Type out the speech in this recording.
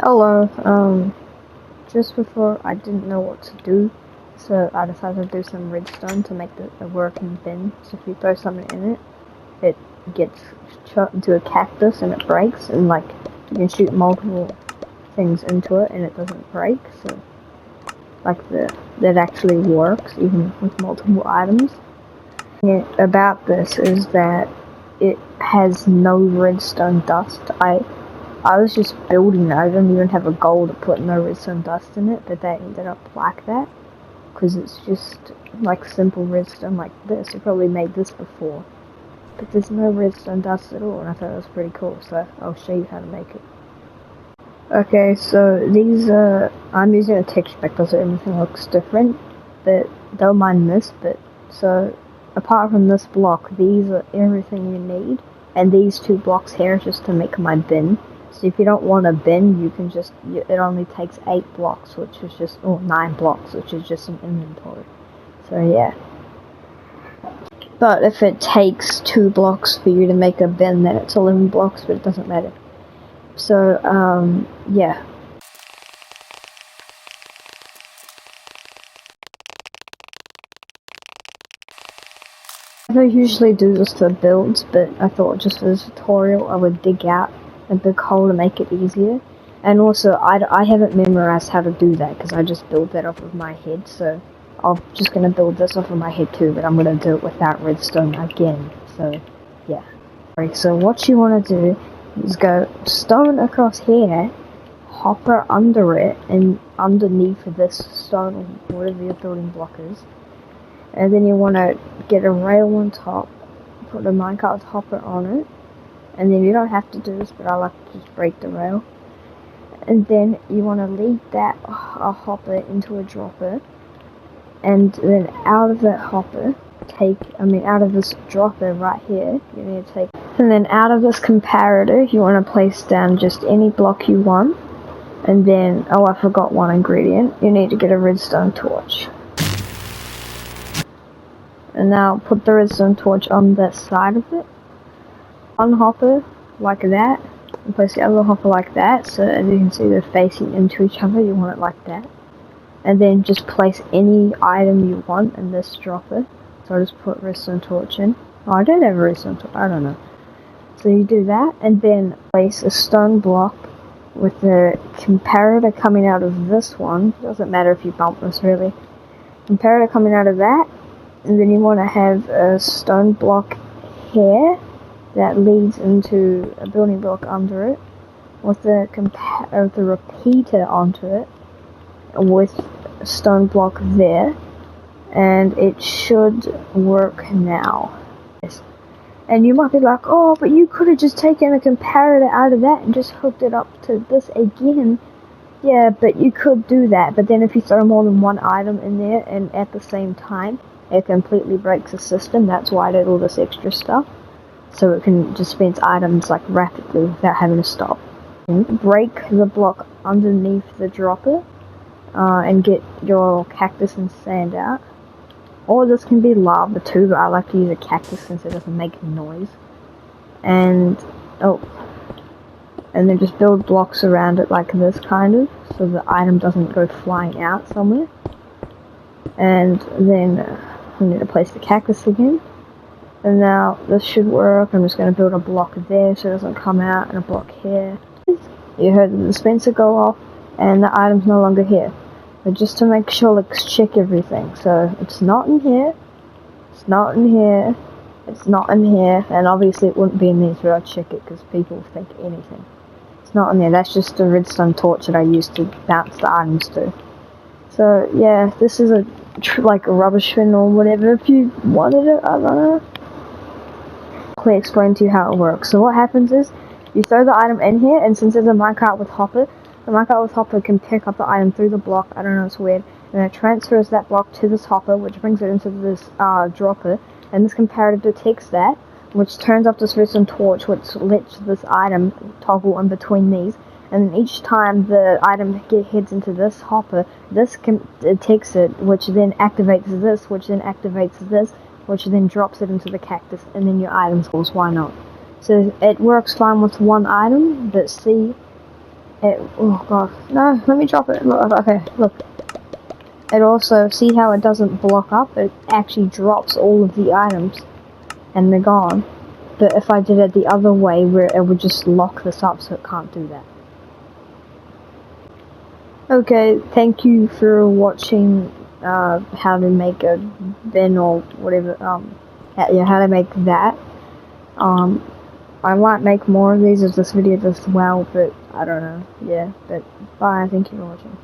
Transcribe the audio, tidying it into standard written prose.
Hello, just before I didn't know what to do, so I decided to do some redstone to make a working bin. So if you throw something in it, it gets shot into a cactus and it breaks, and like you can shoot multiple things into it and it doesn't break. So like that actually works even with multiple items. And about this is that it has no redstone dust. I was just building it. I didn't even have a goal to put no redstone dust in it, but they ended up like that because it's just like simple redstone like this. I probably made this before, but there's no redstone dust at all, and I thought it was pretty cool. So I'll show you how to make it. Okay, so these I'm using a texture pack so everything looks different, but don't mind this. But so apart from this block, these are everything you need, and these two blocks here is just to make my bin. So if you don't want a bin, you can just, it only takes 8 blocks, which is just, 9 blocks, which is just an inventory. So yeah. But if it takes 2 blocks for you to make a bin, then it's 11 blocks, but it doesn't matter. So, yeah. I don't usually do this for builds, but I thought just for this tutorial I would dig out a big hole to make it easier. And also, I haven't memorized how to do that because I just built that off of my head, so I'm just going to build this off of my head too, but I'm going to do it without redstone again, so yeah. Alright, so what you want to do is go stone across here, hopper under it, and underneath this stone, whatever your building block is. And then you want to get a rail on top, put a minecart hopper on it, and then you don't have to do this, but I like to just break the rail. And then you want to lead that hopper into a dropper, and then out of that hopper, out of this dropper right here, you need to take, and then out of this comparator, you want to place down just any block you want, and then, oh, I forgot one ingredient, you need to get a redstone torch. And now put the redstone torch on the side of it. One hopper like that, and place the other hopper like that, so as you can see they're facing into each other, you want it like that. And then just place any item you want in this dropper. So I just put redstone torch in. Oh, I don't have a redstone torch, I don't know. So you do that, and then place a stone block with the comparator coming out of this one. Doesn't matter if you bump this really. Comparator coming out of that. And then you want to have a stone block here that leads into a building block under it, with the repeater onto it, with a stone block there, and it should work now. Yes. And you might be like, oh, but you could have just taken a comparator out of that and just hooked it up to this again. Yeah, but you could do that, but then if you throw more than one item in there and at the same time, it completely breaks the system. That's why I did all this extra stuff, so it can dispense items like rapidly without having to stop. Break the block underneath the dropper and get your cactus and sand out. Or this can be lava too, but I like to use a cactus since it doesn't make noise. And then just build blocks around it like this kind of, so the item doesn't go flying out somewhere. And then I need to place the cactus again. And now this should work. I'm just going to build a block there so it doesn't come out, and a block here. You heard the dispenser go off and the item's no longer here. But just to make sure, let's check everything. So it's not in here, it's not in here, it's not in here, and obviously it wouldn't be in these where I check it because people think anything. It's not in there, that's just a redstone torch that I used to bounce the items to. So yeah, this is like a rubbish bin or whatever if you wanted it, I don't know. Quickly explain to you how it works. So what happens is, you throw the item in here, and since there's a minecart with hopper, the minecart with hopper can pick up the item through the block, I don't know, it's weird, and it transfers that block to this hopper, which brings it into this dropper, and this comparator detects that, which turns off this redstone torch, which lets this item toggle in between these. And each time the item heads into this hopper, this detects it, which then activates this, which then activates this, which then drops it into the cactus, and then your item goes, why not? So it works fine with one item, but see, Oh god, no, let me drop it. Look, okay, look. It also, see how it doesn't block up? It actually drops all of the items and they're gone. But if I did it the other way, where it would just lock this up, so it can't do that. Okay, thank you for watching how to make a bin or whatever, yeah, how to make that. I might make more of these if this video does well, but I don't know, yeah, but bye, thank you for watching.